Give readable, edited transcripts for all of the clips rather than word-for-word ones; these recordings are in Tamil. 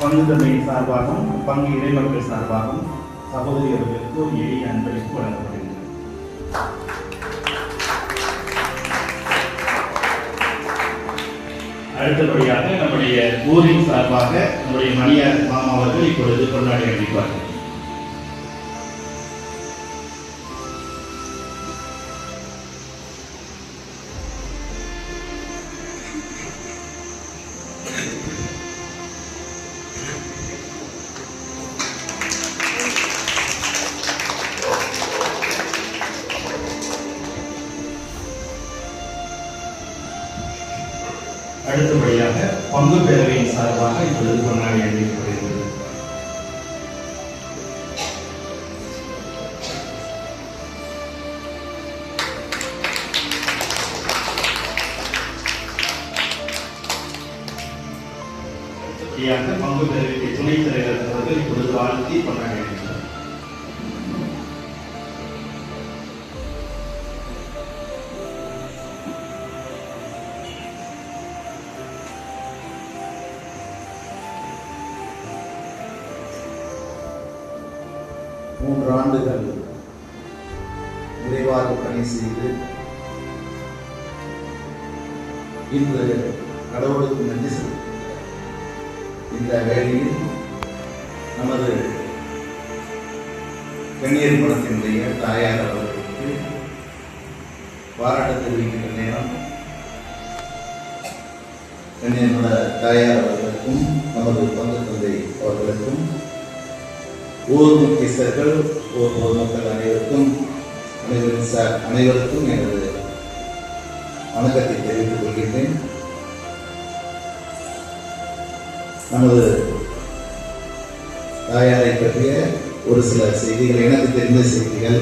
பங்கு தந்தையின் சார்பாகவும் பங்கு இறைமக்கள் சார்பாகவும் சகோதரி அவர்களுக்கு ஒரு எளிய அன்பளிப்பு வழங்கப்படுகிறது. அடுத்தபடியாக நம்முடைய ஊரின் சார்பாக நம்முடைய மணியார் மாமா அவர்கள் இப்பொழுது கொண்டாடி அளிப்பார்கள். அடுத்தபடியாக பங்கு பேரவையின் சார்பாக இப்பொழுது கொண்டாடி அளிக்கப்படுகிறது. அடுத்தபடியாக பங்கு பேரவைக்கு துணைத் தலைவர் அவர்கள் இப்பொழுது வாழ்த்தி கொண்டாடி அளிக்கிறார். மூன்று ஆண்டுகள் நிறைவாக பணி செய்து இன்று கடவுளுக்கு நன்றி செலுத்தும் இந்த வேளையில் நமது கண்ணீர் மடத்தினுடைய தாயார் அவர்களுக்கு பாராட்டு தெரிவிக்கின்ற நேரம் கண்ணீர் மட தாயார் அவர்களுக்கும் நமது பங்கு தந்தை அவர்களுக்கும் ஊர் முக்கியஸ்தர்கள் ஊர் பொதுமக்கள் அனைவருக்கும் எனது வணக்கத்தை தெரிவித்துக் கொள்கின்றேன். நமது தாயாரை பற்றிய ஒரு சில செய்திகள், எனக்கு தெரிந்த செய்திகள்.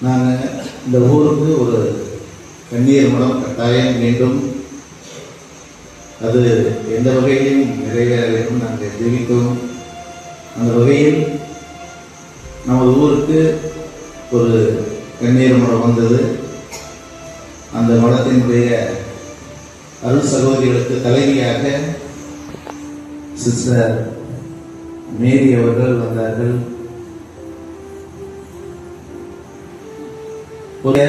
நாங்கள் இந்த ஊருக்கு ஒரு கண்ணீர் மடம் கட்டாயம் வேண்டும், அது எந்த வகையிலும் நிறைவேற வேண்டும் நாங்கள் தெரிவித்தோம். அந்த வகையில் நமது ஊருக்கு ஒரு கண்ணீர் மடம் வந்தது. அந்த மடத்தினுடைய அருள் சகோதரிகளுக்கு தலைவியாக சிஸ்டர் மேரி அவர்கள் வந்தார்கள். ஒரு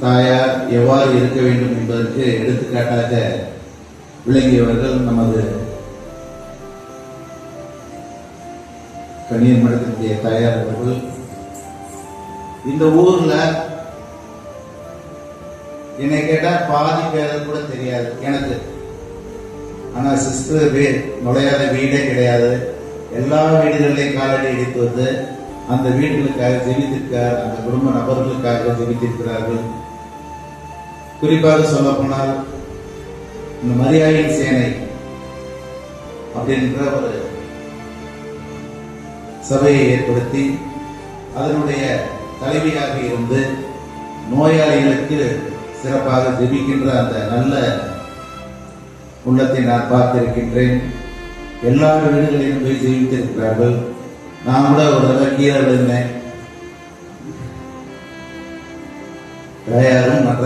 தாயார் எவ்வாறு இருக்க வேண்டும் என்பதற்கு எடுத்துக்காட்டாக விளங்கியவர்கள் நமது கண்ணீர் மடத்தினுடைய தாயார் அவர்கள். இந்த ஊர்ல என்னை கேட்டா பாதி பேர் கூட தெரியாது எனக்கு. ஆனா சிஸ்டர் நுழையாத வீடே கிடையாது. எல்லா வீடுகளிலையும் காலடி அடித்து வந்து அந்த வீடுகளுக்காக ஜெபித்திருக்கிறார், அந்த குடும்ப நபர்களுக்காக ஜெபித்திருக்கிறார்கள். குறிப்பாக சொல்ல போனால் இந்த மரியாயின் சேனை அப்படின்ற ஒரு சபையை ஏற்படுத்தி அதனுடைய தலைவியாக இருந்து நோயாளிகளுக்கு சிறப்பாக ஜெபிக்கின்ற அந்த நல்ல உள்ளத்தை நான் பார்த்திருக்கின்றேன். எல்லா வீடுகளிலும் போய் ஜெபித்திருக்கிறார்கள். நான் கூட ஒரு தடவை கீழே விழுந்தேன். தாயாரும் மற்ற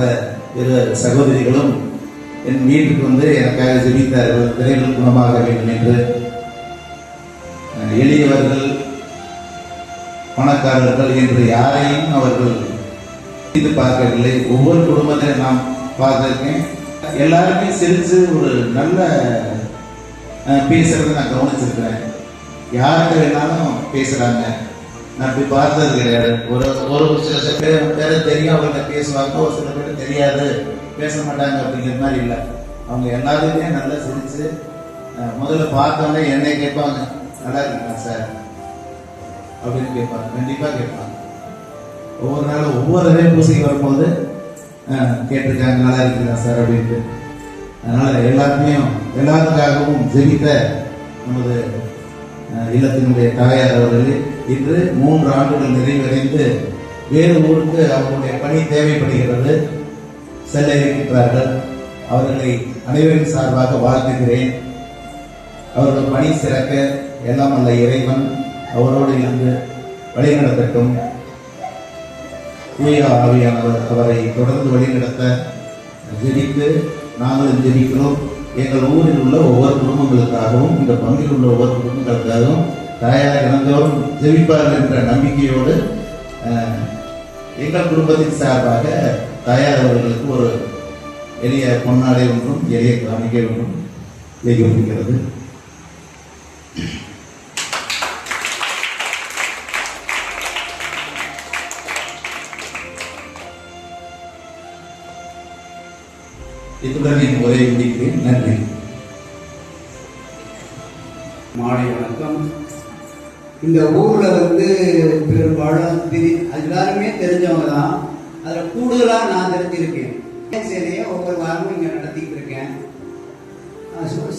இரு சகோதரிகளும் என் வீட்டுக்கு வந்து எனக்காக ஜெபித்தார்கள், விரைவில் குணமாக வேண்டும் என்று. எளியவர்கள் பணக்காரர்கள் என்று யாரையும் அவர்கள் இது பார்க்கவில்லை. ஒவ்வொரு குடும்பத்தை நாம் பார்த்திருக்கேன். எல்லாருமே சிரிச்சு ஒரு நல்ல பேசுறதை நான் கவனிச்சிருக்கிறேன். யார்கிட்ட வேணாலும் பேசுறாங்க. நான் இப்படி பார்த்தது கிடையாது. ஒரு சில பேர் தெரியும், அவங்கள்ட்ட பேசுவாங்க. ஒரு சில பேர் தெரியாது, பேச மாட்டாங்க அப்படிங்கிற மாதிரி இல்லை. அவங்க எல்லாருமே நல்லா சிரிச்சு முதல்ல பார்த்தோன்னே என்னை கேட்பாங்க, நல்லா இருக்கீங்களா சார் அப்படின்னு கேட்பாங்க. கண்டிப்பாக கேட்பாங்க. ஒவ்வொரு நாளும் ஒவ்வொரு பூசைக்கு வரும்போது கேட்டிருக்காங்க, நல்லா இருக்கீங்களா சார் அப்படின்ட்டு. அதனால எல்லாருக்காகவும் ஜெபித்த நமது இல்லத்தினுடைய தாயார் அவர்கள் இன்று 3 ஆண்டுகள் நிறைவடைந்து வேறு ஊருக்கு அவர்களுடைய பணி தேவைப்படுகிறது, செல்ல இருக்கின்றார்கள். அவர்களை அனைவரின் சார்பாக வாழ்த்துகிறேன். அவர்கள் பணி சிறக்க எல்லாம் அல்ல இறைவன் அவரோடு இருந்து வழிநடத்தட்டும். தூய ஆவியானவர் அவரை தொடர்ந்து வழிநடத்த ஜெபித்து நாங்களும் ஜெபிக்கிறோம். எங்கள் ஊரில் உள்ள ஒவ்வொரு குடும்பங்களுக்காகவும் இந்த பங்கில் உள்ள ஒவ்வொரு குடும்பங்களுக்காகவும் தாயார் இறந்தோறும் ஜெபிப்பார்கள் என்ற நம்பிக்கையோடு எங்கள் குடும்பத்தின் சார்பாக தாயார் அவர்களுக்கு ஒரு எளிய பொன்னாடை ஒன்றும் எளிய காணிக்கை ஒன்றும் வைக்கப்படுகிறது. இத்துடன் என் உரையை முடிக்கிறேன். நன்றி. மாலை வணக்கம். இந்த ஊர்ல பெரும்பாலும் எல்லாருமே தெரிஞ்சவங்க தான். அதில் கூடுதலாக நான் தெரிஞ்சிருக்கேன். சரியா ஒவ்வொரு வாரமும் இங்கே நடத்திக்கிட்டு இருக்கேன்.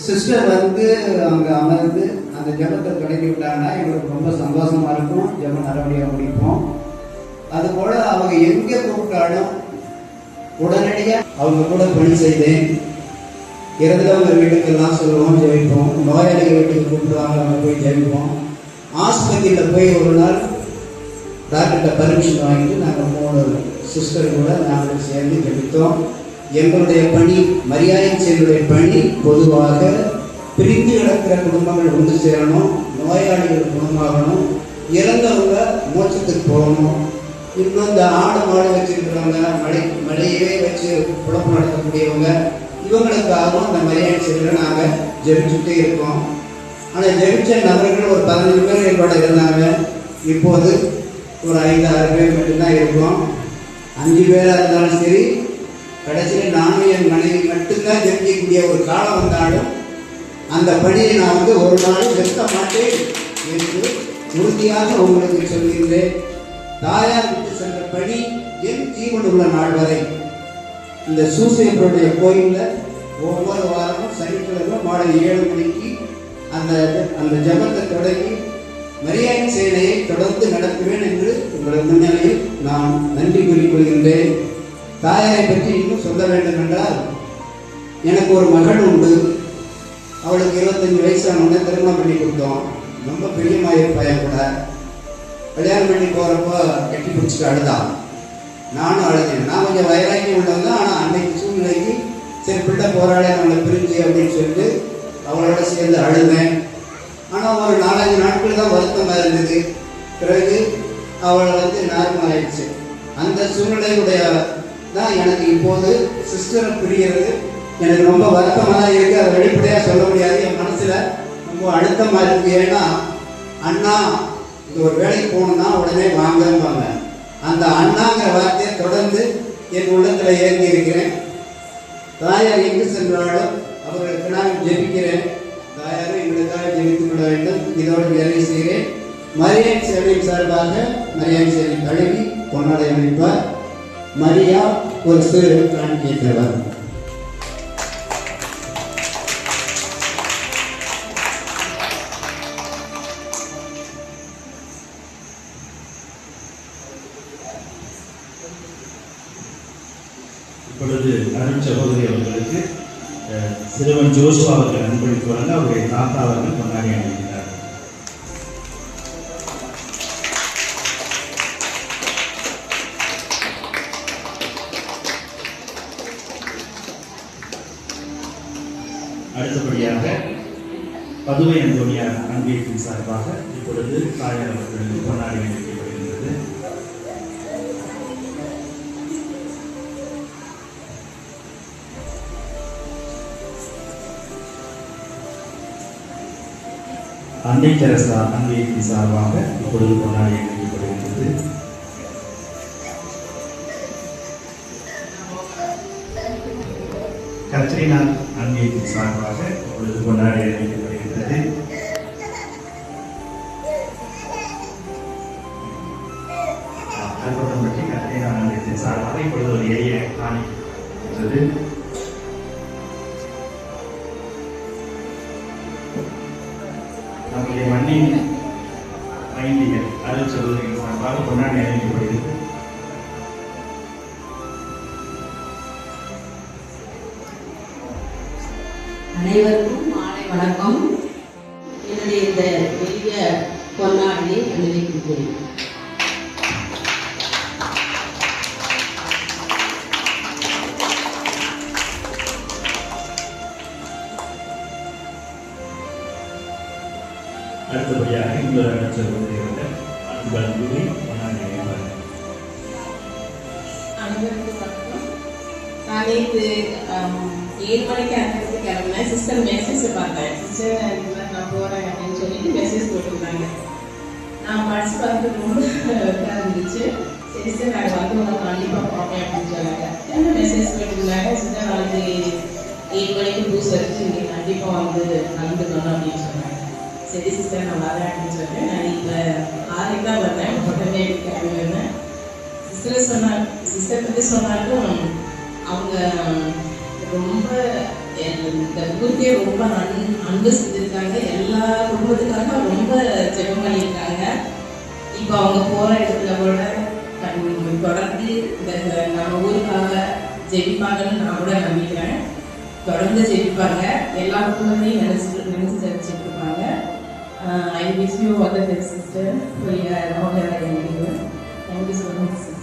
சிஸ்டர் அங்கே அமர்ந்து அந்த ஜபத்தை தொடங்கி விட்டாங்கன்னா எங்களுக்கு ரொம்ப சந்தோஷமா இருக்கும். ஜபம் நல்லபடியாக முடிப்போம். அதுபோல அவங்க எங்கே கூப்பிட்டாலும் உடனடியாக அவங்க கூட பணி செய்தேன். இறந்தவங்க வீட்டுக்கெல்லாம் சொல்லுவோம், ஜெயிப்போம். நோயாளிகள் வீட்டுக்கு கூப்பிடுவாங்க, நம்ம போய் ஜெயிப்போம். ஆஸ்பத்திரியில் போய் ஒரு நாள் டாக்டர்கிட்ட பர்மிஷன் வாங்கிட்டு நாங்கள் 3 சிஸ்டர் கூட நாங்கள் சேர்ந்து ஜெபித்தோம். எங்களுடைய பணி, மரியாதை செயலுடைய பணி பொதுவாக பிரிந்து கிடக்கிற குடும்பங்கள் ஒன்று சேரணும், நோயாளிகள் குணமாகணும், இறந்தவங்க மோட்சத்துக்கு போகணும். இன்னும் இந்த ஆடு மாடு வச்சிருக்கிறவங்க, மழையவே வச்சு குழப்பம் நடத்தக்கூடியவங்க, இவங்களுக்காகவும் அந்த மரியாதை செயலை நாங்கள் ஜெபிச்சுட்டே இருக்கோம். ஆனால் ஜெபிச்ச நபர்கள் ஒரு 15 பேர் எங்களோட இருந்தாங்க. இப்போது ஒரு 5-6 பேர் மட்டும்தான் இருக்கோம். 5 பேராக இருந்தாலும் சரி, கடைசியில் நானும் என் மனைவி மட்டும்தான் ஜெபிக்கக்கூடிய ஒரு காலம் வந்தாலும் அந்த பணியை நான் ஒரு நாளும் நிறுத்த மாட்டேன் என்று உறுதியாக உங்களுக்கு சொல்கின்றேன். தாயார் விட்டு சென்ற பணி என் ஜீவன் உள்ள நாள் வரை இந்த சூசையப்பருடைய கோயிலில் ஒவ்வொரு வாரமும் சனிக்கிழமை மாலை 7 மணிக்கு அந்த ஜபத்தை தொடங்கி மரியாதை செயலையை தொடர்ந்து நடத்துவேன் என்று உங்களது முன்னிலையில் நான் நன்றி கூறிக்கொள்கின்றேன். தாயாரை பற்றி இன்னும் சொல்ல வேண்டும் என்றால், எனக்கு ஒரு மகள் உண்டு. அவளுக்கு 25 வயசானோடனே திருமணம் பண்ணி கொடுத்தோம். ரொம்ப பிரியமாயிருப்பாய கூட. கல்யாணம் பண்ணி போகிறப்போ கட்டி பிடிச்சிட்டு அழுதான். நானும் அழுதேன். நான் கொஞ்சம் வைராக்கியம் உள்ளவங்க தான். ஆனால் அன்னைக்கு சூழ்நிலைக்கு சரி பிள்ளை போராட நம்மளை பிரிஞ்சு அப்படின்னு சொல்லிட்டு அவளோட சேர்ந்து அழுதேன். ஆனால் ஒரு 4-5 நாட்கள் தான் வருத்தமாக இருந்தது. பிறகு அவளை நார்மல் ஆயிடுச்சு. அந்த சூழ்நிலையுடைய தான் எனக்கு இப்போது சிஸ்டரை பிரிகிறது எனக்கு ரொம்ப வருத்தமாக தான் இருக்குது. அதை வெளிப்படையாக சொல்ல முடியாது. என் மனசில் ரொம்ப அழுத்தமாக இருக்குது. ஏன்னா அண்ணா இது ஒரு வேலைக்கு போகணுன்னா உடனே வாங்கம்பாங்க. அந்த அண்ணாங்கிற வார்த்தையை தொடர்ந்து என் உள்ளத்தில் ஏற்றி இருக்கிறேன். தாயார் எங்கு சென்றாலும் அவர்களுக்கு நான் ஜெபிக்கிறேன். தாயாரும் எங்களுக்காக ஜெபித்துக் கொள்ள வேண்டும். இதோடு நிறைவு செய்கிறேன். மரியாதை சேவையின் சார்பாக மரியாதை சேவை கழுவி கொண்டாட அமைப்பார் மரியா ஒரு சிறு காணிக்கை தருவார். இப்பொழுது அருண் சகோதரி அவர்களுக்கு சிறுவன் ஜோசுவா அவர்கள் அன்பளித்து வழங்க அவருடைய தாத்தா அவர்கள் கொண்டாடி அனுப்பினார். அடுத்தபடியாக பதுவை அந்தோனியார் அன்பியத்தின் சார்பாக இப்பொழுது தாயார் அவர்களுக்கு கொண்டாடி அனுப்பப்படுகின்றது. அன்னை தெரசா அன்பியத்தின் சார்பாக இப்பொழுது கொண்டாடி அனுப்பப்படுகின்றது. கத்ரினா அன்பியத்தின் சார்பாக இப்பொழுது கொண்டாடி அனுப்பப்படுகின்றது. கல்பட்டம்பட்டி கத்ரினா அன்பியத்தின் சார்பாக இப்பொழுது ஒரு எளிய காணிக்கின்றது. நம்முடைய மண்ணின் மைண்டிகள் அருள் சகோதரிகள் சார்பாக கொண்டாடி அனுப்பப்படுகிறது. அனைவருக்கும் மாலை வணக்கம். என்னுடைய இந்த பெரிய பொன்னாடியை அணிவிக்கின்றேன். அடுத்தபடியாக இன்னொரு சகோதரி அவர்கள் அன்பன் குரு பொன்னாடி அனைவருக்கும் வணக்கம். நான் நேற்று 7 மணிக்கு அனுப்பிட்டு கிளம்புனேன். சிஸ்டர் மெசேஜ் பார்த்தேன். சிஸ்டர் இந்த மாதிரி நான் போகிறேன் அப்படின்னு சொல்லிட்டு மெசேஜ் போட்டிருந்தாங்க. நான் படிச்சு பார்த்துட்டு ரொம்ப இதாக இருந்துச்சு. சரி சார் நாங்கள் வந்து உங்களை கண்டிப்பாக பார்ப்பேன் அப்படின்னு சொன்னாங்க. என்ன மெசேஜ் போட்டிருந்தாங்க, சிஸ்டர் நாளைக்கு 7 மணிக்கு பூஸ் வச்சு இங்கே கண்டிப்பாக வந்து கலந்துக்கணும் அப்படின்னு சொன்னாங்க. சரி சிஸ்டர் நான் வரேன் அப்படின்னு சொன்னேன். நான் இப்போ 6 தான் வந்தேன். உடனே கிளம்பி வந்தேன். சிஸ்டர் பற்றி சொன்னாலும் அவங்க ரொம்ப இந்த ஊருக்கே ரொம்ப அன்பு செஞ்சுருக்காங்க. எல்லா குடும்பத்துக்காக ரொம்ப ஜெபம் பண்ணியிருக்காங்க. இப்போ அவங்க போகிற இடத்துல கூட தொடர்ந்து இந்த நம்ம ஊருக்காக ஜெபிப்பாங்கன்னு நான் கூட நம்பிக்கிறேன். தொடர்ந்து ஜெபிப்பாங்க. எல்லா குடும்பத்தையும் நினைச்சு ஜெபிச்சுட்டு இருப்பாங்க. I wish you all the best sister for your all your entertainment. Thank you so much sister.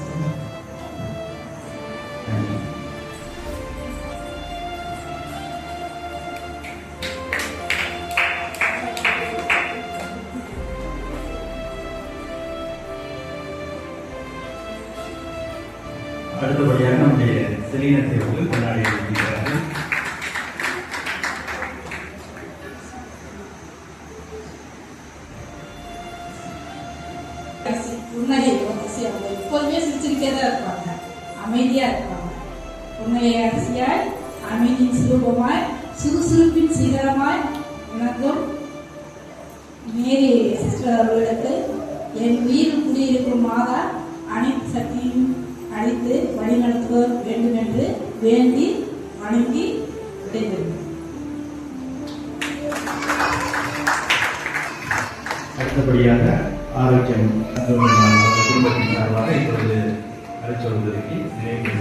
அடுத்தபடியாக நம்முடைய செலினத்தை அவர்கள் கொண்டாடி இருக்கிறார்கள். அவங்க எப்போதுமே சிரிச்சுக்கிட்டே தான் இருப்பாங்க, அமைதியா இருப்பாங்க. உன்னை அரசியாய் அமைதியின் சுரூபமாய் சுறுசுறுப்பின் சிகரமாய் எனக்கும் மேரி சிஸ்டர் அவர்களுக்கு என் உயிர் குடியிருக்கும் மாதா அனைத்து சக்தியும் அளித்து வழிநடத்துவ வேண்டும் என்று வேண்டி வணங்கி விடைபெறும். அடுத்தபடியாக ஆரோக்கியம் குடும்பத்தின் சார்பாக இப்பொழுது அரைச்சொல்வதற்கு நினைவு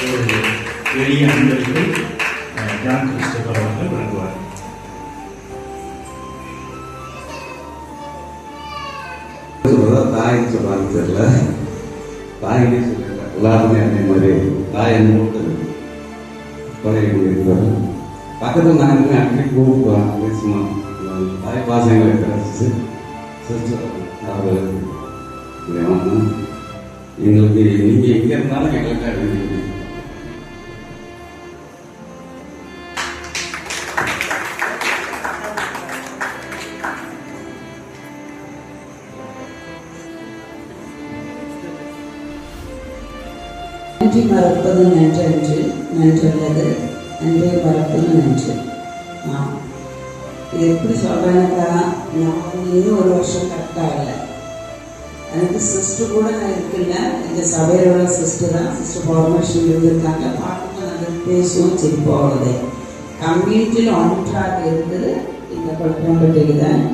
ஒரு எளிய அன்பளிப்பை ஜான் கிறிஸ்டோபர் அவர்கள் வழங்குவார். தாயின்னு சொல்றாங்க தெரியல, தாயினே சொல்லிடுறேன். எல்லாருமே அதே மாதிரி தாய் போட்டு பழைய இருக்கிறார். பக்கத்தில் நான் அன்றைக்கி கூப்பிடுவேன் பேசுமா தாய் பாசங்களை கிடைச்சிச்சு அவர் எங்களுக்கு நீங்கள் எங்கே இருந்தாலும் எங்களுக்கு அறிவிங்க. நன்றி மறப்பது நன்றன்று, நன்றல்லது நன்றை மறப்பது நன்று. இது எப்படி சொல்கிறேன்னாக்கா, நான் இன்னும் ஒரு வருஷம் கரெக்டாக இல்லை. எனக்கு சிஸ்டர் கூட நான் இருக்குல்ல, எங்கள் சபையோட சிஸ்டர் தான். சிஸ்டர் ஃபார்மேஷன் இருந்திருக்காங்க. பார்க்கும்போது நாங்கள் பேசுவோம், சரி போகிறதே கம்யூனிட்டியில் ஒன்றாக இருக்குது. இந்த குழப்பம்பட்டிக்கு தான்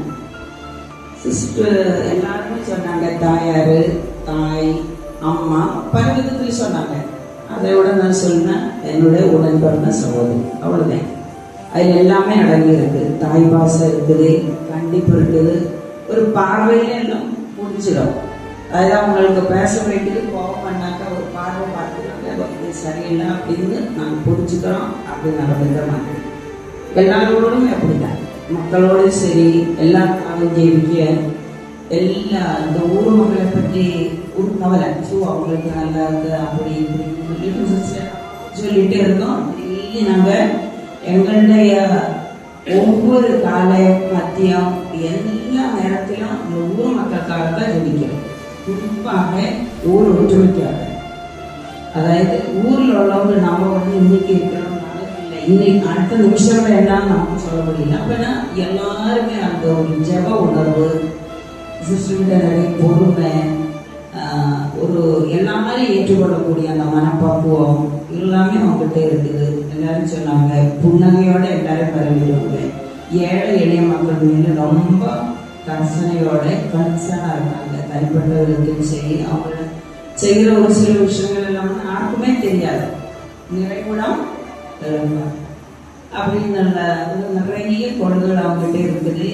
சிஸ்டர் எல்லாருமே சொன்னாங்க. தாயார், தாய், அம்மா பல விதத்தில் சொன்னாங்க. அதை விட நான் சொன்னேன் என்னுடைய உடன் பிறந்த சகோதரி, அவ்வளோதான். அதில் எல்லாமே அடங்கி இருக்குது. தாய் பாசம் இருக்குது, கண்டிப்பு இருக்குது, ஒரு பார்வையில எல்லாம் முடிச்சிடும். அதாவது அவங்களுக்கு பேச வேண்டியது கோபம் பண்ணாக்கா ஒரு பார்வை பார்த்துக்காங்க சரியில்லை அப்படின்னு நாங்கள் புரிஞ்சுக்கிறோம். அப்படி நடந்துக்க மாட்டோம். எல்லாரோடும் அப்படிதான், மக்களோடும் சரி, எல்லாருக்காகவும் ஜெயிக்க எல்லா இந்த ஊர் மக்களை பற்றி ஒரு கவலை. ஸோ அவங்களுக்கு நல்லா இருக்கு அப்படி இப்படின்னு சொல்லிட்டு இருந்தோம். டெய்லி நாங்கள் எங்களுடைய ஒவ்வொரு காலை மத்தியம் எல்லா நேரத்திலும் இந்த ஊர் மக்களுக்காக தான் ஜெபிக்கிறோம். குறிப்பாக ஊர் ஒற்றுமைக்காக. அதாவது ஊரில் உள்ளவங்க நம்ம இன்னைக்கு இருக்கிறோம், இல்லை இன்னைக்கு அடுத்த நிமிஷம் என்னன்னு நமக்கு சொல்ல முடியல. அப்படின்னா எல்லாருமே அந்த ஒரு ஜெப உணர்வு, சிஸ்டர்கிட்ட நிறைய பொறுமை, ஒரு எல்லாமே ஏற்றுக்கொள்ளக்கூடிய அந்த மனப்பக்குவம் எல்லாமே அவங்ககிட்ட இருக்குது. எல்லாரும் சொன்னாங்க புன்னகையோட எல்லாரும் பரவிடுவாங்க. ஏழை எளிய மக்கள் மீது ரொம்ப கர்சனையோட கன்சர்னாக இருக்காங்க. தனிப்பட்டவர்களுக்கும் சரி, அவங்க செய்கிற ஒரு சில விஷயங்கள் எல்லாம் யாருக்குமே தெரியாது. நிறைவுடம் அப்படின்னு நிறைய கொள்கைகள் அவங்ககிட்ட இருக்குது.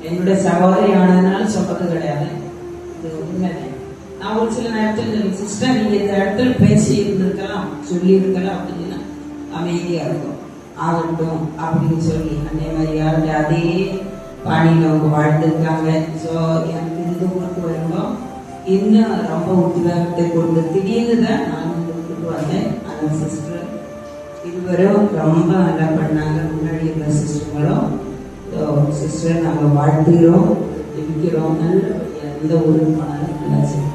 என்னுடைய சகோதரி ஆனதுனால சொல்றது கிடையாது, இது உண்மைதான். நான் ஒரு சில நேரத்தில் சிஸ்டர் நீங்க இந்த இடத்துல பேசி இருந்திருக்கலாம் சொல்லி இருக்கலாம் அப்படின்னு அமைதியா இருக்கும். ஆகட்டும் அப்படின்னு சொல்லி அதே மாதிரி அதே பாணியில் அவங்க வாழ்ந்துருக்காங்க. ஸோ எனக்கு இந்த ஊருக்கு வரும்போது இன்னும் ரொம்ப உத்வேகத்தை கொண்டு திடீர்னு தான் நான் கூப்பிட்டு வந்தேன். அந்த சிஸ்டர் இதுவரும் ரொம்ப நல்லா பண்ணாங்க. முன்னாடி இருந்த சிஸ்டர்களும் சிஸ்டர் நாங்கள் வாழ்த்துகிறோம், இருக்கிறோம். நல்ல எந்த ஊருக்கு போனாலும் நல்லா செய்யும்.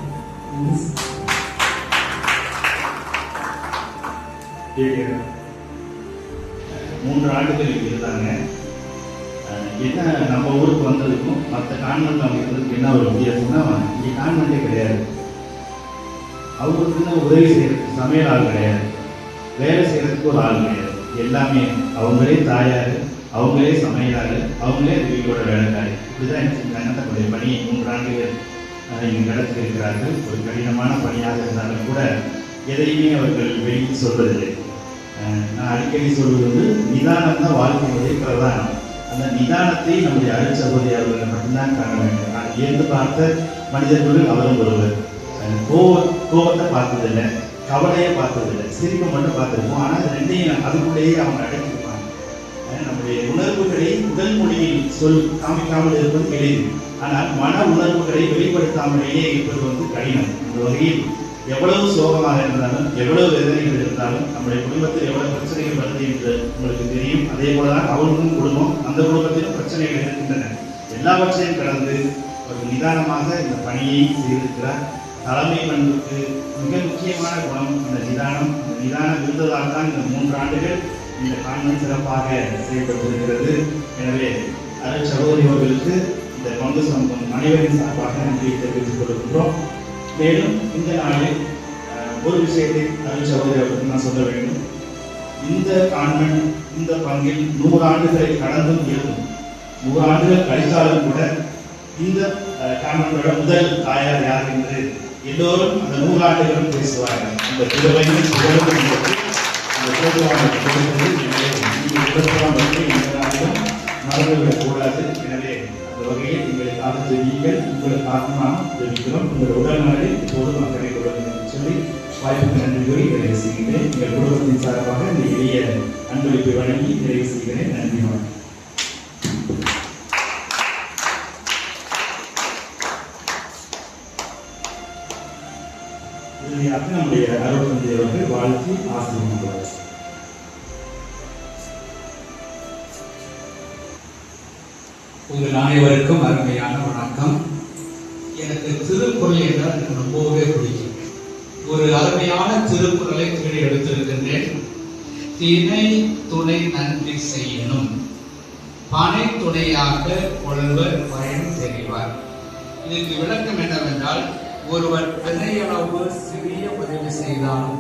3 ஆண்டுகள் இங்கே இருந்தாங்க. என்ன நம்ம ஊருக்கு வந்ததுக்கும் மற்ற கான்வென்ட் அவங்க இருந்ததுக்கு என்ன ஒரு வித்தியாசம்னா, இங்கே கான்வென்ட்டே கிடையாது. அவங்களுக்கு உதவி செய்யறதுக்கு சமையல் ஆள் கிடையாது, வேலை செய்யறதுக்கு ஒரு ஆள் கிடையாது. எல்லாமே அவங்களே தாயார், அவங்களே சமையலாளு, அவங்களே வீட்டோட வேலைக்காரி. இப்படிதான் எனக்கு தன்னுடைய பணியை 3 ஆண்டுகள் இங்கு நடத்தியிருக்கிறார்கள். ஒரு கடினமான பணியாக இருந்தாலும் கூட எதையுமே அவர்கள் வெளியில் சொல்வதில்லை. நான் அடிக்கடி சொல்வது நிதானம் தான் வாழ்க்கையுடைய பிரதானம். அந்த நிதானத்தை நம்முடைய அருட்சகோதரி அவர்கள் மட்டும்தான் காண வேண்டும். நான் இயந்து பார்த்த மனிதர்கள் அவரும் ஒருவர். கோபத்தை பார்த்ததில்லை, கவலையை பார்த்ததில்லை, சிரிப்பை மட்டும் பார்த்துருப்போம். ஆனால் ரெண்டையும் அதுக்குள்ளேயே அவங்க அடைச்சிருப்பாங்க. நம்முடைய உணர்வுகளை உடல் மொழியில் காமிக்காமல் இருப்பது எளிது. ஆனால் மன உணர்வுகளை வெளிப்படுத்தாமலேயே இருப்பது கடினம். இந்த வகையில் எவ்வளவு சோகமாக இருந்தாலும், எவ்வளவு வேதனைகள் இருந்தாலும், நம்முடைய குடும்பத்தில் எவ்வளவு பிரச்சனைகள் வருது என்று உங்களுக்கு தெரியும். அதே போலதான் அவர்களுக்கும் குடும்பம், அந்த குடும்பத்திலும் பிரச்சனைகள் இருக்கின்றன. எல்லாவற்றையும் கடந்து ஒரு நிதானமாக இந்த பணியை செய்திருக்கிறார். தலைமை பண்புக்கு மிக முக்கியமான குணம் அந்த நிதானம். அந்த நிதானம் இருந்ததால் தான் இந்த 3 ஆண்டுகள் இந்த கான்வென்ட் சிறப்பாக செய்யப்பட்டிருக்கிறது. எனவே அருட்சகோதரி அவர்களுக்கு இந்த பங்கு சங்கம் அனைவரின் சார்பாக நன்றியை தெரிவித்துக் கொள்கின்றோம். மேலும் இந்த நாளில் ஒரு விஷயத்தை அருட்சகோதரி அவர்களுக்கு நான் சொல்ல வேண்டும். இந்த கான்வென்ட் இந்த பங்கில் 100 ஆண்டுகளை கடந்தும் இருக்கும். 100 ஆண்டுகள் கழித்தாலும் கூட இந்த கான்வென்டோட முதல் தாயார் யார் என்று எல்லோரும் அந்த 100 ஆண்டுகளும் பேசுவார்கள். அந்த திருவையில் மறந்துவிடக் கூடாது. எனவே அந்த வகையில் எங்களுக்காக தெரியுங்கள், உங்களுக்காக நாம் தெரிவிக்கிறோம். உங்கள் உடல்நலை இப்போது மக்களை கொள்ளுங்கள் என்று சொல்லி வாய்ப்புக்கு நன்றி கூறி நிறைவு செய்கிறேன். எங்கள் குடும்பத்தின் சார்பாக இந்த எளிய அன்பளிப்பை வழங்கி நிறைவு செய்கிறேன். நன்றி. வணக்கம். இறுதியாக நம்முடைய அருட்தந்தை அவர்கள் வாழ்த்தி ஆசீர்வதிப்பார். உங்கள் அனைவருக்கும் அருமையான வணக்கம். எனக்கு திருக்குறள் என்றால் எனக்கு ரொம்பவே பிடிக்கும். ஒரு அருமையான திருக்குறளை தேடி எடுத்திருக்கின்றேன். திணை துணை நன்றி செய்யணும், பனை துணையாக கொள்வர் பயன் தெரிவார். இதுக்கு விளக்கம் என்னவென்றால், ஒருவர் திணையளவு சிறிய உதவி செய்தாலும்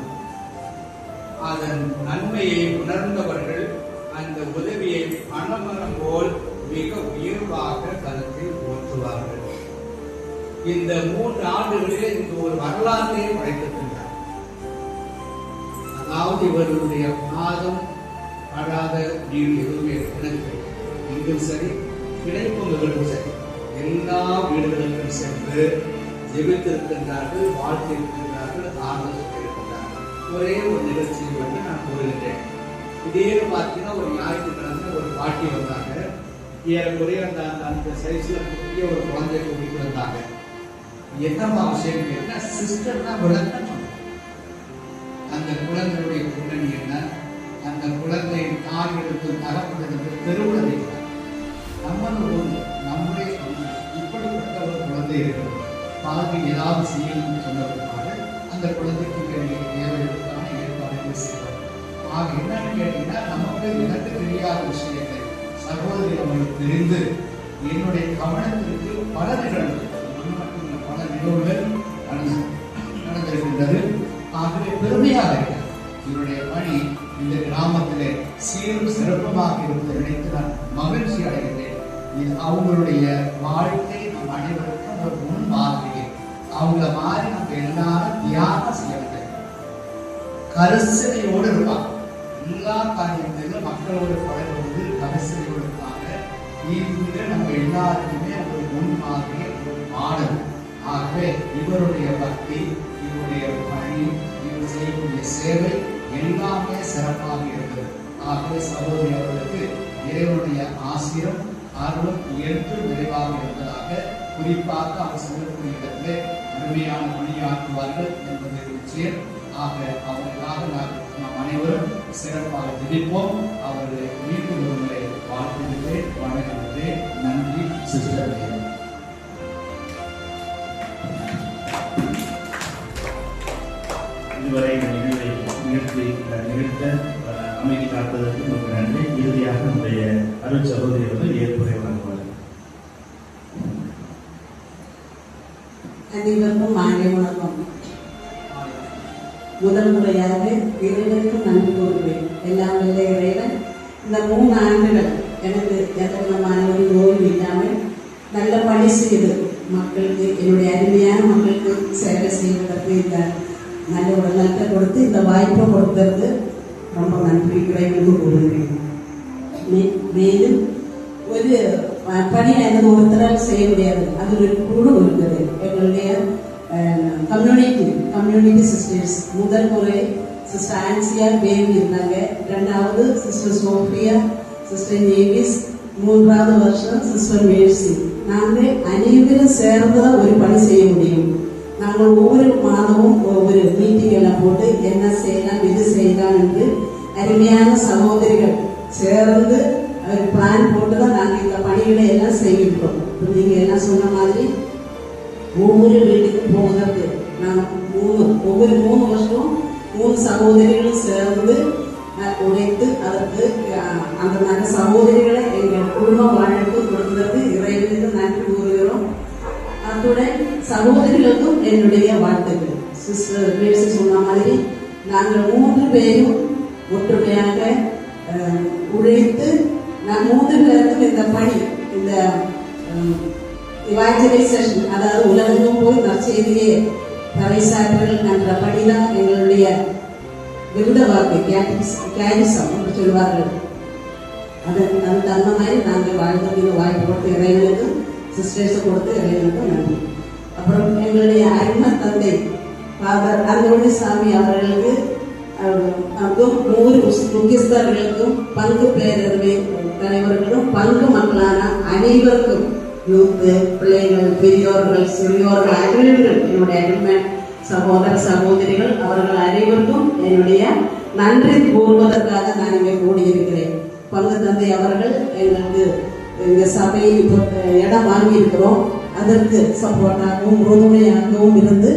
அதன் நன்மையை உணர்ந்தவர்கள் அந்த உதவியை பணமரம் போல் மிக உயர்வாக கருத்தில் போற்றுவார்கள். இந்த 3 ஆண்டுகளிலே இந்த ஒரு வரலாற்றையே படைத்திருக்கின்றார். அதாவது இவர்களுடைய பாதம் படாத வீடு எதுவுமே எனக்கு இங்கும் சரி, கிடைப்பவர்களுக்கும் சரி, எல்லா வீடுகளுக்கும் சென்று ஜெபித்திருக்கின்றார்கள், வாழ்த்திருக்கின்றார்கள், ஆறுதல் இருக்கின்றார்கள். ஒரே ஒரு நிகழ்ச்சியை வந்து நான் கூறுகின்றேன். திடீர்னு பார்த்தீங்கன்னா ஒரு ஞாயிற்றுக்கிழமை ஒரு பாட்டி வந்தாங்க. ஏறக்குறைய அந்த சைஸ்ல பெரிய ஒரு குழந்தைய கூட்டிட்டு வந்தாங்க. என்னமா விஷயம் கேட்டா, சிஸ்டர் தான் விளக்கம் சொன்னாங்க. அந்த குழந்தையுடைய பின்னணி என்ன, அந்த குழந்தை தாய் எடுத்து தகப்பெடுத்து தெருவில் வைக்கிறார். நம்முடைய இப்படிப்பட்ட ஒரு குழந்தை இருக்கிறது, பாதி ஏதாவது செய்யணும்னு சொன்னதுக்காக அந்த குழந்தைக்கு தேவையான ஏற்பாடுகள் செய்வார். ஆக என்னன்னு கேட்டீங்கன்னா, நமக்கு எனக்கு தெரியாத விஷயங்கள் சகோதரி அவர்கள் தெரிந்து என்னுடைய கவனத்திற்கு பல நிகழ்வுகள் நடந்திருக்கின்றது. ஆகவே பெருமையாக இருக்கிறது. இவருடைய பணி இந்த கிராமத்திலே சீரும் சிறப்புமாக இருப்பதை நினைத்து நான் மகிழ்ச்சி அடைகிறேன். இது அவங்களுடைய வாழ்க்கை நம் அனைவருக்கும் ஒரு முன் மாதிரி. அவங்கள மாதிரி நம்ம எல்லாரும் தியாகம் செய்ய வேண்டும். கரிசனையோடு இருப்பாங்க. எல்லா காரியங்களிலும் மக்களோடு பழகுவது கரிசனையோடு இருப்பாங்க. இது நம்ம எல்லாருக்குமே ஒரு முன் மாதிரி, ஒரு மாடல். ஆகவே இவருடைய பக்தி, இவருடைய பணி, இவர் செய்யக்கூடிய சேவை எல்லாமே சிறப்பாக இருக்கிறது. ஆகவே சகோதரி அவர்களுக்கு இறைவனுடைய ஆசிரம் அருளும் என்று நிறைவாக இருப்பதாக, குறிப்பாக அவர் செல்லக்கூடிய இடத்திலே அருமையான பணியாற்றுவார்கள் என்பது நிச்சயம். ஆக அவர்களுக்காக நாம் அனைவரும் சிறப்பாக ஜெபிப்போம். அவர்களை மீண்டும் ஒருமுறை வாழ்த்துகிறேன், வணங்குகிறேன். நன்றி சிஸ்டர். இதுவரை இந்த நிகழ்த்த அமைதி காப்பதற்கு உங்களுக்கு நன்றி. இறுதியாக நம்முடைய அருள் சகோதரி வந்து ஏற்புரை வழங்குவார். அனைவருக்கும் மாலை வணக்கம். முதல் முறையாக இறைவனுக்கு நன்றி கூறுவேன். எல்லாம் வல்ல இறைவன் இந்த 3 ஆண்டுகள் எனக்கு எத்தனை ஒரு ஓய்வு இல்லாமல் நல்ல பணி செய்து மக்களுக்கு, என்னுடைய அருமையான மக்களுக்கு சேவை செய்வதற்கு இந்த நல்ல ஒரு நலத்தை கொடுத்து இந்த வாய்ப்பை கொடுத்தது ரொம்ப நன்றி இறைவனுக்கு கூறுகிறேன். மேலும் ஒரு பணி எனது ஒருத்தரால் செய்ய முடியாது, அது ஒரு குழு இருக்குது. எங்களுடைய கம்யூனிட்டி சிஸ்டர்ஸ், முதல் முறை சிஸ்டர் ஆன்சியா பேபி இருந்தாங்க, 2வது சிஸ்டர் சோஃபியா, சிஸ்டர் நேவிஸ், 3வது வருஷம் சிஸ்டர் மேர்சி. நாங்கள் அனைவரும் சேர்ந்து ஒரு பணி செய்ய முடியும். நாங்கள் ஒவ்வொரு மாதமும் ஒவ்வொரு மீட்டிங் எல்லாம் போட்டு என்ன செய்யலாம், எது செய்யலாம் என்று அருமையான சகோதரிகள் சேர்ந்து பிளான் போட்டு தான் நாங்கள் இந்த பணிகளை எல்லாம் செய்கின்றோம். நீங்க எல்லாம் சொன்ன மாதிரி ஒவ்வொரு வீட்டுக்கும் போகிறது நாங்கள் ஒவ்வொரு 3 வருஷம் 3 சகோதரிகளும் சேர்ந்து உழைத்து அதற்கு அந்த நல்ல சகோதரிகளை எங்கள் குடும்பம் வாழ்க்கை கொடுத்ததற்கு இறைவனுக்கு நன்றி கூறுகிறோம். அத்துடன் சகோதரிகளுக்கும் என்னுடைய வாழ்த்துக்கள். சிஸ்டர் பேசி சொன்ன மாதிரி நாங்கள் 3 பேரும் ஒற்றுமையாக உழைத்து 3 பேருக்கும் இந்த பணி, இந்த இவாஞ்சலைசேஷன், அதாவது உலகெங்கும் போய் நற்செய்தியை பறைசாற்றல் என்ற படிதான் எங்களுடைய விருத வாக்கு கேரிசம் என்று சொல்வார்கள். அது தகுந்த மாதிரி நாங்கள் வாழ்க்கை வாய்ப்பு கொடுத்து இறைவனுக்கு, சிஸ்டர்ஸை கொடுத்து இறைவனுக்கு நன்றி. அப்புறம் எங்களுடைய அருமை தந்தை ஃபாதர் அந்தோணி சாமி அவர்களுக்கு, 100 முக்கியஸ்தர்களுக்கும், பங்கு பேரவை தலைவர்களும், பங்கு மக்களான அனைவருக்கும், யூத்து, பிள்ளைகள், பெரியோர்கள், சிறியோர்கள், அனைவரும், என்னுடைய அருமை சகோதர சகோதரிகள் அவர்கள் அனைவருக்கும் என்னுடைய நன்றி கூறுவதற்காக நான் இங்கே கூடியிருக்கிறேன். பங்கு தந்தை அவர்கள் எங்களுக்கு இந்த சபையில் இப்போ இடம் வாங்கி இருக்கிறோம், அதற்கு சப்போர்ட்டாகவும் உறுதுணையாகவும் இருந்து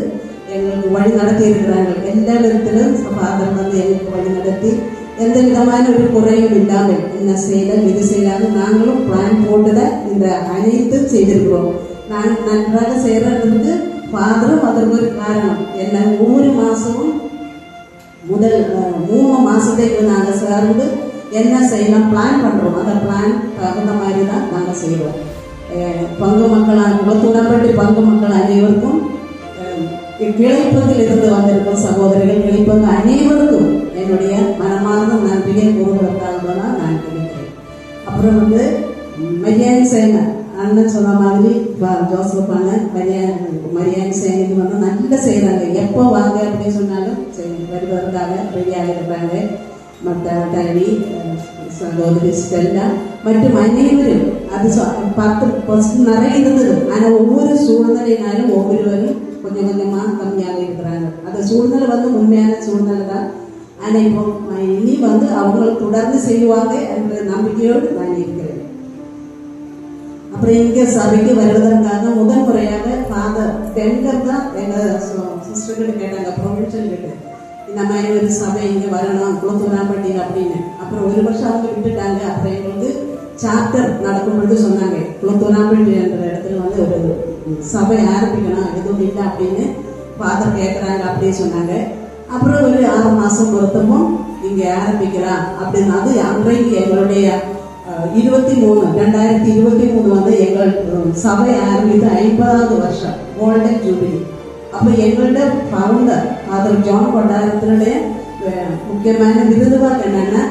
எங்களுக்கு வழி நடத்தி இருக்கிறார்கள். எல்லா விதத்திலும் ஃபாதர் வந்து எங்களுக்கு வழி நடத்தி எந்த விதமான ஒரு குறையும் இல்லாமல் என்ன செய்யலாம், இது செய்யலாம் நாங்களும் பிளான் போட்டுதான் இந்த அனைத்து செய்திருக்கிறோம். நாங்கள் நன்றாக செய்யறதுக்கு ஃபாதரும் அதற்கு ஒரு காரணம். என்ன ஒவ்வொரு மாசமும் முதல் 3 மாசத்துக்கு நாங்கள் சேர்ந்து என்ன செய்யலாம் பிளான் பண்றோம். அந்த பிளான் தகுந்த மாதிரி தான் நாங்கள் செய்வோம். பங்கு மக்களால் குளத்தூரப்பட்டு பங்கு மக்கள் அனைவருக்கும், கிளைப்பதில் இருந்து வந்திருக்கும் சகோதரிகள், கிளைப்பங்கு அனைவருக்கும் என்னுடைய மனமார்ந்த நன்றியை கூறுவதற்காக தான் நான் நினைக்கிறேன். அப்புறம் வந்து மரியாதை சேனை அண்ணன் சொன்ன மாதிரி ஜோசப் அண்ணன் மரியாதை சேனைக்கு வந்து நல்லா செய்யறாங்க. எப்போ வாங்க அப்படின்னு சொன்னாலும் வருவதற்காக ரெடியாக இருக்கிறாங்க. மற்ற டனி, சகோதரி ஸ்டெல்லா மற்றும் அனைவரும் அது 10% நிறைய இருந்தது. ஆனால் ஒவ்வொரு சூழ்நிலையினாலும் ஒவ்வொருவரும் கொஞ்சம் கொஞ்சமாக கம்மியாக இருக்கிறாங்க. அந்த சூழ்நிலை வந்து உண்மையான சூழ்நிலை தான். ஆனால் இப்போ இனி வந்து அவங்களுக்கு தொடர்ந்து செய்வாங்க என்ற நம்பிக்கையோடு நான் இருக்கிறேன். அப்புறம் இங்கே சபைக்கு வருவதற்காக முதல் முறையாக ஃபாதர் பெண்கள் தான் எங்கள் சிஸ்டர்கிட்ட கேட்டாங்க, ப்ரொவின்ஷியல் கிட்ட, இந்த மாதிரி ஒரு சபை இங்கே வரணும் குளத்தூராம்பட்டியில் அப்படின்னு. அப்புறம் 1 வருஷம் அவங்க விட்டுட்டாங்க. அப்புறம் எங்களுக்கு சாப்டர் நடக்கும் பொழுது சொன்னாங்க, குளத்தூராம்பட்டி என்ற இடத்துல வந்து ஒரு சபை ஆரம்பிக்கணும், எதுவும் இல்லை அப்படின்னு ஃபாதர் கேட்குறாங்க அப்படின்னு சொன்னாங்க. அப்புறம் ஒரு 6 மாதம் பொருத்தமும் இங்கே ஆரம்பிக்கிறான் அப்படின்னு. அது அன்றைக்கு எங்களுடைய 2023 வந்து எங்கள் சபை ஆரம்பித்து 50வது வருஷம் கோல்டன் ஜூபிலி. அப்போ எங்கள்ட ஃபவுண்டர் ஃபாதர் ஜான் கொண்டாரத்தினுடைய முக்கியமான விருதுவாக்கு என்னன்னா,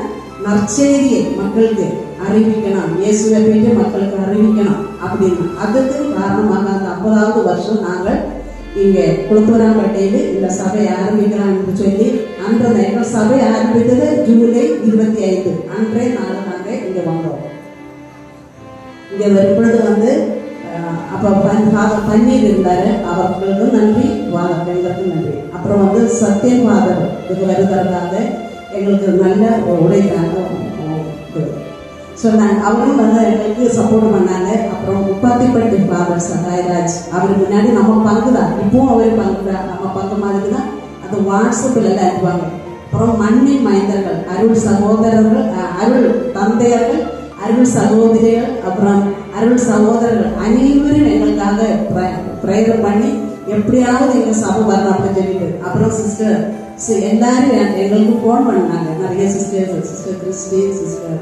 நற்செய்தியை மக்களுக்கு அறிவிக்கணும், இயேசுவை பற்றி மக்களுக்கு அறிவிக்கணும் அப்படின்னு. அதுக்கு காரணமாக அந்த 50வது வருஷம் நாங்கள் இங்கே குளத்தூராம்பேட்டையில் இந்த சபை ஆரம்பிக்கிறோம் என்று சொல்லி அன்றைய எங்கள் சபை ஆரம்பித்தது ஜூலை 25 அன்றே நாள் நாங்கள் இங்கே வந்தோம். இங்கே வரும்பொழுது அப்போ ஃபாதர் பன்னீர் இருந்தார், அவர்களுக்கும் நன்றி, ஃபாதர் பெண்களுக்கும் நன்றி. அப்புறம் சத்யன் ஃபாதர் இதுக்கு வருவதற்காக எங்களுக்கு நல்ல உழைத்தாங்க சொன்னாங்க. அவரும் எங்களுக்கு சப்போர்ட் பண்ணாங்க. அப்புறம் முப்பாத்திப்பட்டி ஃபாதர் சகாயராஜ், அவர் முன்னாடி நம்ம பங்கு தான், இப்பவும் அவர் பங்கு தான், நம்ம பங்கு மாதிரி தான். அது வாட்ஸ்அப்பில் எல்லாம் அனுப்புவாங்க. அப்புறம் மண்ணின் மைந்தர்கள், அருள் சகோதரர்கள், அருள் தந்தையர்கள், அருள் சகோதரிகள், அப்புறம் அருள் சகோதரர்கள் அனைவரும் எங்களுக்காக ப்ரேயர் பண்ணி எப்படியாவது எங்கள் சபை வரணும் அப்படின்னு சொல்லிட்டு. அப்புறம் சிஸ்டர் எல்லாரும் எங்களுக்கு ஃபோன் பண்ணாங்க. நிறைய சிஸ்டர் கிறிஸ்டி, சிஸ்டர்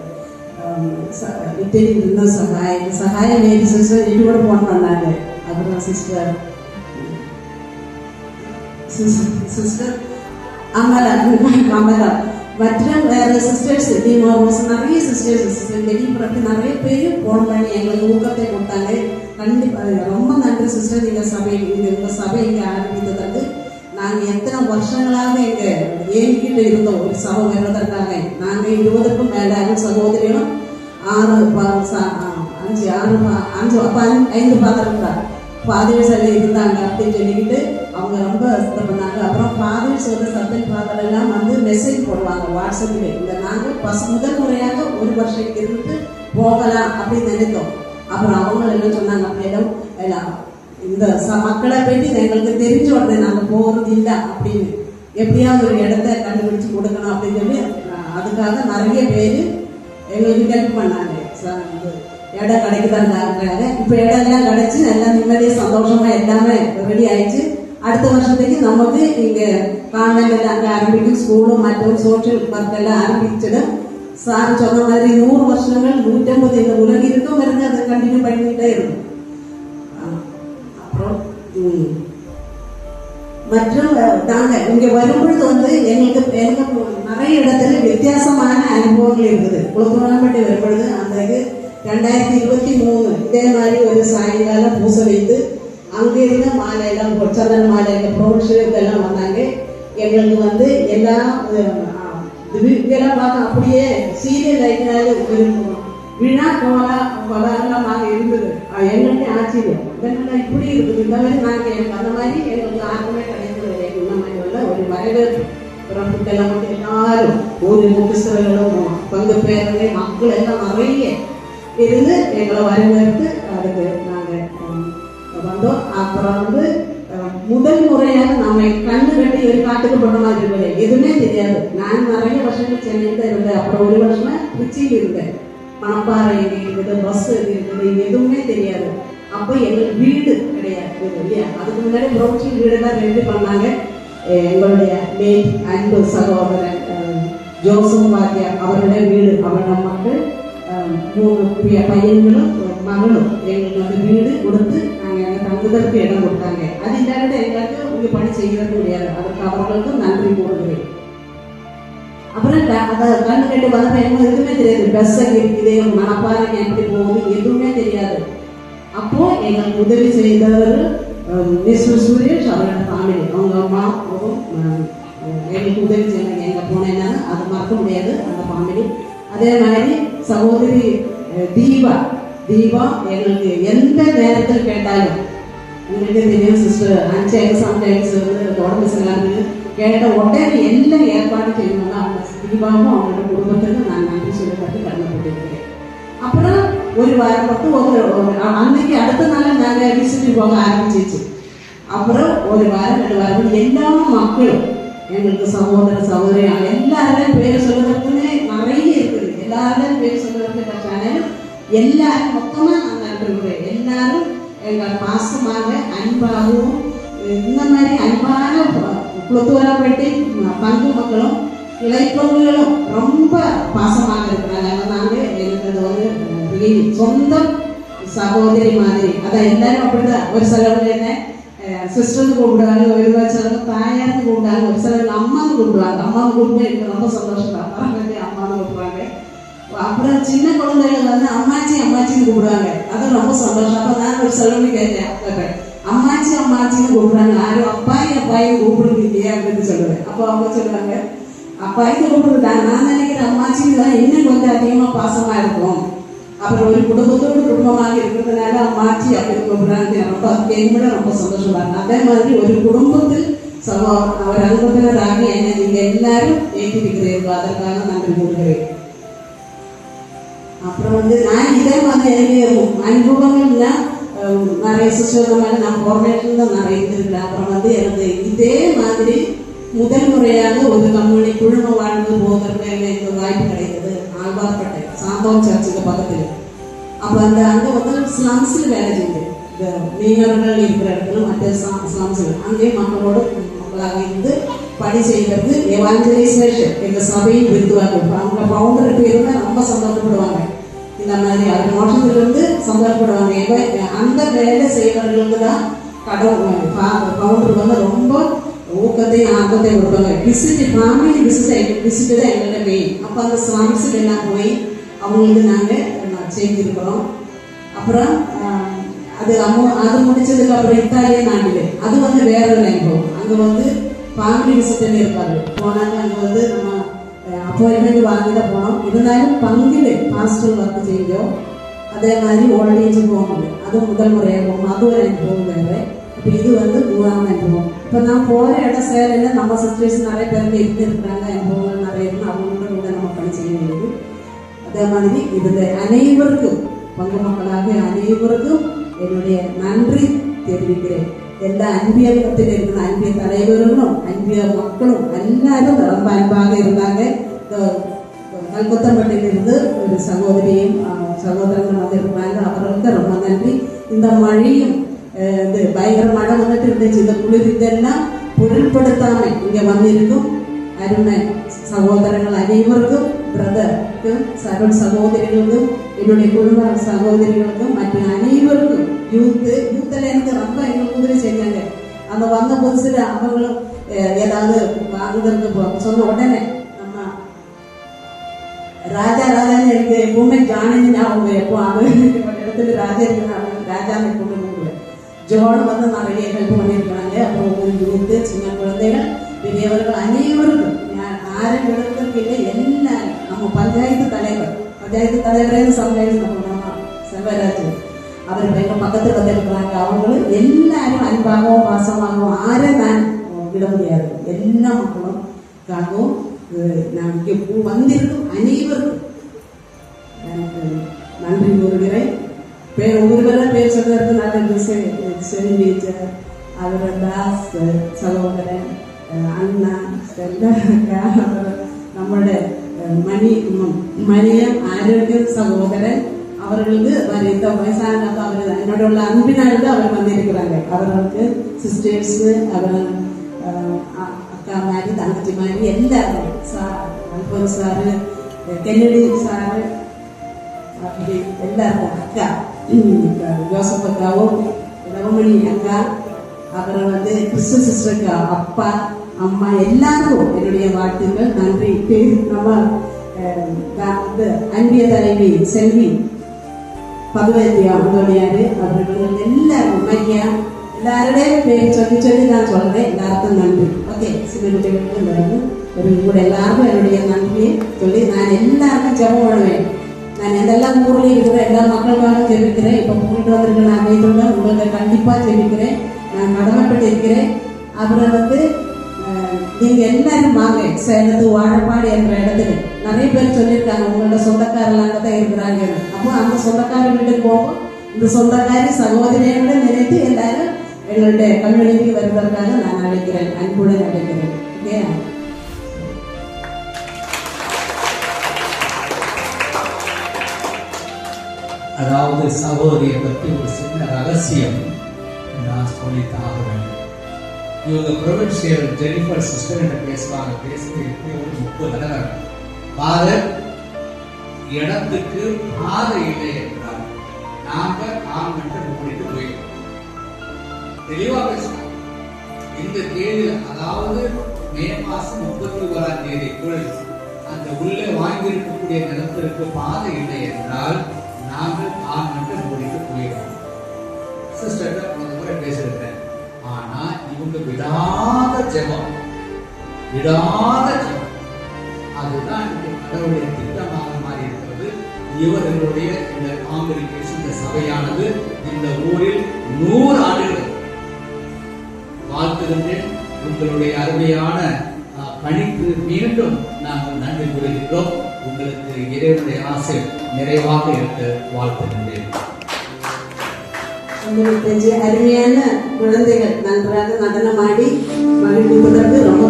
இட்டலி இன்னும் சகாய நேரி சிஸ்டர் இது கூட ஃபோன் பண்ணாங்க. அப்புறம் சிஸ்டர் அமரா மற்ற வேற சிஸ்டர்ஸ் நிறைய சிஸ்டர்ஸ் வெளிப்புறத்து நிறைய பேர் ஃபோன் பண்ணி எங்களுக்கு ஊக்கத்தை கொடுத்தாங்க. கண்டிப்பாக ரொம்ப நன்றி சிஸ்டர். எங்கள் சபை உங்கள் சபை இங்கே ஆரம்பித்ததற்கு நாங்கள் எத்தனை வருஷங்களாக இங்கே ஏங்கிட்டு இருந்தோம் ஒரு சபை வருவதற்காக. நாங்கள் 20க்கும் மேலே சகோதரிகளும் 5 ஃபாதர்ஸ் எல்லாம் இருந்தாங்க அப்படின்னு சொல்லிக்கிட்டு அவங்க ரொம்ப இது பண்ணாங்க. அப்புறம் ஃபாதர்ஸ் சத்தன் ஃபாதர் எல்லாம் மெசேஜ் போடுவாங்க வாட்ஸ்அப்பில். இந்த நாங்கள் முதல் முறையாக ஒரு வருஷம் இருந்துட்டு போகலாம் அப்படின்னு நினைத்தோம். அப்புறம் அவங்க என்ன சொன்னாங்க, அப்படியெல்லாம் எல்லாம் இந்த மக்களை பற்றி எங்களுக்கு தெரிஞ்ச உடனே நாங்கள் போகிறது இல்லை அப்படின்னு, எப்படியாவது ஒரு இடத்த கண்டுபிடிச்சு கொடுக்கணும் அப்படின்னு சொல்லி அதுக்காக நிறைய பேர் எங்களுக்கு ஹெல்ப் பண்ணாங்க. இடம் கிடைக்குதாங்க. இப்போ இடம் எல்லாம் கிடைச்சி எல்லாம் நிம்மதியாக சந்தோஷமா எல்லாமே ரெடி ஆயிடுச்சு. அடுத்த வருஷத்துக்கு நமக்கு இங்கே கான்வென்ட் எல்லாம் அங்கே ஆரம்பிக்கும், ஸ்கூலும் மற்றும் சோஷியல் ஒர்க் எல்லாம் ஆரம்பிச்சிடும். சார் சொன்ன மாதிரி 100 வருஷங்கள் 150 இந்த உலகிற்கும் இருந்து அதை கண்டினியூ பண்ணிக்கிட்டே இருக்கும். அப்புறம் மற்றும் நாங்கள் இங்கே வரும்பொழுது எங்களுக்கு நிறைய இடத்துல வித்தியாசமான அனுபவங்கள் இருக்குது. குளத்தூராம்பட்டி வரும்பொழுது அந்த இது 2023 இதே மாதிரி ஒரு சாயங்காலம் பூசை வைத்து அங்கே இருந்த மாலையெல்லாம் சந்தன மாலை எங்கள் ப்ரொஃபஷனல் இதெல்லாம் வந்தாங்க. எங்களுக்கு எல்லாம் இதெல்லாம் பார்க்க அப்படியே சீரியல் லைட்னால விழா கோலாகலமாக இருந்தது. எங்களுக்கு ஆச்சரியம், இதெல்லாம் இப்படி இருக்குது. இந்த மாதிரி நாங்கள் அந்த மாதிரி எங்களுக்கு ஆர்வமே கிடைக்கிறது. இந்த மாதிரி உள்ள ஒரு வரவேற்பு பிறப்புக்கெல்லாம் எல்லாரும் ஒரு முக்கியஸ்தர்களும் பங்கு பேரவை மக்கள் எல்லாம் நிறைய இருந்து எங்களை வரவேற்று அதுக்கு நாங்கள் வந்தோம். அப்புறம் முதல் முறையாக நாம கண்ணு கட்டி ஒரு காட்டுக்கு போன மாதிரி இருந்தது, எதுவுமே தெரியாது. நான் நிறைய வருஷங்கள் சென்னையில் தான் இருந்தேன். அப்புறம் ஒரு வருஷமா திருச்சியில் இருந்தேன். மணப்பாறை எங்க இருக்குது, பஸ் எது இருக்குது, எதுவுமே தெரியாது. அப்போ எங்களுக்கு வீடு கிடையாது இல்லையா. அதுக்கு முன்னாடி புரோச்சி வீடெல்லாம் ரெடி பண்ணாங்க. எங்களுடைய மேல் அன்பு சகோதரன் ஜோசப் பாக்கியா அவருடைய வீடு, அவருடைய மக்கள் 3 பையன்களும் மகளும் எங்களுக்கு வீடு கொடுத்து நாங்கள் தங்குதற்கு இடம் கொடுத்தாங்க. அது இல்லாத எங்களுக்கு இங்கே பணி செய்கிறது முடியாது. அதுக்கு அவர்களுக்கும் நன்றி கூறுகிறேன். அப்புறம் அதை கண்ணு கட்டு வந்த எதுவுமே தெரியாது. பஸ் எங்கே இருக்குது, மணப்பாறைக்கு எப்படி போகுது, எதுவுமே தெரியாது. அப்போ எங்களுக்கு உதவி செய்தவர் மிஸ்டர் சுரேஷ் அவரோட ஃபேமிலி, அவங்க அம்மாவும் எங்களுக்கு உதவி செய்வாங்க. எங்கே போனேன்னா அது மறக்க முடியாது அந்த ஃபேமிலி. அதே மாதிரி சகோதரி தீபா எங்களுக்கு எந்த நேரத்தில் கேட்டாலும், உங்களுக்கு தெரியும் சிஸ்டர் அன்சைடு சம்டைம்ஸ் உடம்பு சரியில்லாமல் கேட்ட உடனே எல்லாம் ஏற்பாடு செய்யணும்னா அவங்க தீபாவும் அவங்களோட குடும்பத்துக்கு நான் நன்றி சொல்லப்பட்டு கடமைப்பட்டிருக்கிறேன். அப்புறம் ஒரு வாரம் பட்டு அன்னைக்கு அடுத்த நாள் நாங்கள் விசிட்டு போக ஆரம்பிச்சிச்சு. அப்புறம் ஒரு வாரம் 2 வாரம் எல்லா மக்களும் எங்களுக்கு சகோதரி எல்லாரும் பேர் சொல்வதற்குமே நிறைய இருக்குது. எல்லாரும் பேர் சொல்வதற்கு கட்டாலும் எல்லாரும் மொத்தமாக நான் நன்றிக்கிறேன். எல்லாரும் எங்கள் பாசமாக அன்பாகவும் இந்த மாதிரி அன்பான குளத்தூராம்பேட்டை பங்கு மக்களும் இளைப்பவர்களும் ரொம்ப பாசமாக இருக்கிறாங்க. நாங்கள் எனக்கு சொந்த சகோதரி மாதிரி. அதான் எல்லாரும் அப்படிதான். ஒரு சிலவங்க என்ன சிஸ்டர்னு கூப்பிடுவாங்க, ஒரு சிலவங்க தாயார்னு கூப்பிடுவாங்க, ஒரு சிலவங்க அம்மான்னு கூப்பிடுவாங்க. அம்மாவை கூப்பிட்டு எனக்கு ரொம்ப சந்தோஷம் தான். அம்மான்னு கூப்பிடுவாங்க. அப்புறம் சின்ன குழந்தைகள் வந்து அம்மாச்சி அம்மாச்சின்னு கூப்பிடுவாங்க. அது ரொம்ப சந்தோஷம். அப்ப நான் ஒரு செலவுன்னு கேட்டேன், அம்மாச்சி அம்மாச்சின்னு கூப்பிடுறாங்க, யாரும் அப்பாயி அப்பாயின்னு கூப்பிடுறது இல்லையா அப்படின்னு சொல்லுவேன். அப்போ அவங்க சொல்லுவாங்க, அப்பாயின்னு கூப்பிடுறாங்க, நான் நினைக்கிறேன் அம்மாச்சின்னு தான் இன்னும் கொஞ்சம் அதிகமா பாசமா இருக்கும். அப்புறம் ஒரு குடும்பத்தோடு குடும்பமாக இருக்கிறதுனால அம்மாச்சி அப்படின்னு கூப்பிடுறாங்க. ரொம்ப கேட்க ரொம்ப சந்தோஷமா இருக்கு. அதே மாதிரி ஒரு குடும்பத்தில் அவர் அனுபவத்தினராக என்னை நீங்க எல்லாரும் ஏற்றிருக்கிறீர்கள், அதற்காக நன்றி கூறுகிறேன். அப்புறம் வந்து நான் இதே மாதிரி எனக்கு அனுபவங்கள்னா நிறைய சிஸ்டர் மாதிரி நான் ஃபார்மேஷன் தான் நிறைய இருந்திருக்கிறேன். அப்புறம் வந்து எனக்கு இதே மாதிரி முதல் முறையாக ஒரு கம்யூனி குழும வாழ்ந்து போவதற்கு எனக்கு வாய்ப்பு கிடைத்தது. ஆழ்வார்பேட்டை சாந்தோம் சர்ச்சுக்கு பக்கத்தில். அப்போ அங்கே வந்து ஸ்லம்ஸில் வேலை செஞ்சேன். இந்த மீனவர்கள் இருக்கிற இடத்துல மற்ற ஸ்லம்ஸில் அங்கேயே மக்களோடு மக்களாக இருந்து பணி செய்வது எவாஞ்சலைசேஷன் எங்கள் சபையின் விருதுவாங்க. அவங்க பவுண்டருக்கு இருந்தால் ரொம்ப சந்தோஷப்படுவாங்க. இந்த மாதிரி அது மோஷத்திலிருந்து சந்தோஷப்படுவாங்க. அந்த வேலை செய்வர்களுக்கு தான் பவுண்டர் வந்து ரொம்ப ஊக்கத்தையும் ஆர்வத்தையும் கொடுப்பாங்க. விசிட் ஃபேமிலி விசிட்டு தான் எங்கள்கிட்ட மெயின். அப்போ அந்த ஸ்லம்ஸுக்கு எல்லாம் போய் அவங்களுக்கு நாங்கள் செஞ்சுருக்கிறோம். அப்புறம் அது முடிச்சதுக்கு அப்புறம் இத்தாலிய நாட்டில் அது வந்து வேற ஒரு அனுபவம். அங்கே வந்து ஃபேமிலி விசிட்டுன்னு இருப்பாங்க. போனாங்க அங்கே வந்து நம்ம அப்பாயின்மெண்ட் வாங்கி தான் போனோம். இருந்தாலும் பங்கில் ஹாஸ்டல் ஒர்க் செஞ்சோம். அதே மாதிரி ஓல்டேஜ் போகணும். அது முதல் முறையாக போகணும். அது ஒரு அனுபவம் வேறு. இப்போ இது வந்து 3ஆம் அனுபவம். இப்போ நான் போகிற இடம் சேலையில் நம்ம சிச்சுவேஷன் நிறைய பேருக்கு இருந்துருக்குறாங்க. அனுபவங்கள் நிறைய இருந்து அவங்களோட கூட நம்ம பணி செய்ய வேண்டியது. அதே மாதிரி இதில் அனைவருக்கும் பங்கு மக்களாக அனைவருக்கும் என்னுடைய நன்றி தெரிவிக்கிறேன். எல்லா அன்பியத்தில் இருக்கிற அன்பிய தலைவர்களும் அன்பிய மக்களும் எல்லாரும் ரொம்ப அன்பாக இருந்தாங்க. கல்கத்தம்பட்டியிலிருந்து ஒரு சகோதரியும் சகோதரர்கள் வந்து இருந்தாங்க. அவர்களுக்கு ரொம்ப நன்றி. இந்த மழையும் இது பயங்கர மழை வந்துட்டு இருந்துச்சு. இந்த குளிர் இதெல்லாம் பொருட்படுத்தாம இங்க வந்திருக்கும் அருமை சகோதரர்கள் அனைவருக்கும், பிரதருக்கும், சகோதரிகளுக்கும், என்னுடைய குடும்ப சகோதரிகளுக்கும் மற்றும் அனைவருக்கும் யூத்தில் இருந்து ரொம்ப எங்களுக்கு உதவி செஞ்சாங்க. அந்த வந்த புதுசுல அவங்களும் ஏதாவது வாங்குறதுக்கு சொன்ன உடனே நம்ம ராஜா எனக்கு எப்பவுமே ஜானகின்னு அவங்க எப்போ இடத்துல ராஜா இருக்கிறாங்க, ராஜாவை கொண்டு ஜோன் வந்து நிறைய ஹெல்ப் பண்ணியிருக்காங்க. அப்புறம் ஒரு யூத்து, சின்ன குழந்தைகள், பெரியவர்கள் அனைவருக்கும் யாரும் விடுறதுக்கு இல்லை. எல்லாரும் நம்ம பஞ்சாயத்து தலைவரே சம்டைம்ஸ் நம்ம செல்வராஜ் அவர் எங்கள் பக்கத்தில் வந்துருக்கிறாங்க. அவங்களும் எல்லாரும் அன்பாகவும் பாசமாகவும் யாரும் நான் விட முடியாது. எல்லா மக்களும் காகவும் நான் இங்கே வந்திருக்கும் அனைவருக்கும் எனக்கு நன்றி கூறுகிறேன். ஒருவரெல்லாம் பேர் சொல்றது நல்ல செரி டீச்சர், அவர் தாஸ் சகோதரன், அண்ணா, நம்மளோட மணியம் ஆரோக்கிய சகோதரன் அவர்களுக்கு இந்த வயசானப்ப அவர் என்னோட உள்ள அன்பினால அவர் வந்திருக்கிறாங்க. அவர்களுக்கு சிஸ்டர்ஸ், அவர் அக்கா மாதிரி தங்கச்சி மாதிரி எல்லாரும் அல்போன்ஸ் சாரு, கென்னடி சாரு, அப்படி எல்லாருக்கும் அக்கா ஜோசப் அக்காவும், ரவமணி அக்கா, அப்புறம் வந்து கிறிஸ்து சிஸ்டருக்கு அப்பா அம்மா எல்லாரும் என்னுடைய வாழ்த்துக்கள், நன்றி. நம்ம வந்து அன்பிய தலைவி செல்வி பகவதியா அவங்களுடையாரு அவர்கள் எல்லாரும் மையா எல்லாருடைய பேர் சொல்லி நான் சொல்றேன். எல்லாருக்கும் நன்றி. ஓகே, சிவனுடைய ஒரு கூட எல்லாருக்கும் என்னுடைய நன்றியை சொல்லி நான் எல்லாருக்கும் ஜெபம் பண்ணுவேன். நான் எந்தெல்லாம் ஊரில் இருக்கிற எல்லா மக்களுக்காக ஜெபிக்கிறேன். இப்போ போயிட்டு வந்திருக்க நான் வீட்டுல உங்களுக்கு கண்டிப்பாக ஜெபிக்கிறேன். நான் கடமைப்பட்டு இருக்கிறேன். அப்புறம் வந்து நீங்க எல்லாரும் வாங்க சேலத்து வாழப்பாடு என்ற இடத்துல நிறைய பேர் சொல்லியிருக்காங்க உங்களோட சொந்தக்காரெல்லாம் அங்கதான் இருக்கிறாங்க. அப்போ அந்த சொந்தக்கார வீட்டுக்கு போவோம். இந்த சொந்தக்காரி சகோதரியோட நினைத்து எல்லாரும் எங்களுடைய கம்யூனிட்டிக்கு வருவதற்காக நான் அழைக்கிறேன், அன்புடன் அழைக்கிறேன். ஓகே, அதாவது சகோதரியை பற்றி ஒரு சின்ன ரகசியம் நான் சொல்லித்தாக வேண்டும். இவங்க ப்ரொவின்சியல் ஜெனிஃபர் சிஸ்டர் என்ற பேசுவாங்க. பேசுறது எப்படி ஒரு 30 தடவை ஃபாதர் இடத்துக்கு பாதை இல்லை என்றார். நாங்க கான்வென்ட்டை மூடிட்டு போயிட்டோம். தெளிவா பேசுறாங்க. இந்த தேதியில், அதாவது மே மாசம் 31ஆம் தேதி அந்த அந்த உள்ளே வாங்கியிருக்கக்கூடிய நிலத்திற்கு பாதை இல்லை என்றால் நாங்கள் ஆண்மன்ற மொழிக்கு போயிடுவோம். சிஸ்டர்கிட்ட கொஞ்ச முறை பேசியிருக்கிறேன். ஆனா இவங்க விடாத ஜெபம், அதுதான் கடவுளுடைய திட்டமாக மாறி இருக்கிறது. இவர்களுடைய இந்த காங்கிரிகேஷன், இந்த சபையானது இந்த ஊரில் 100 ஆண்டுகள் வாழ்த்துகின்றேன். உங்களுடைய அருமையான பணிக்கு மீண்டும் நாங்கள் நன்றி கூறுகின்றோம். உங்களுக்கு இறைவனுடைய ஆசை நிறைவாக இருக்க வாழ்த்துகின்றேன். உங்களுக்கு அருமையான குழந்தைகள் நன்றாக நடனமாடி மகிழ்வுகிறது. ரொம்ப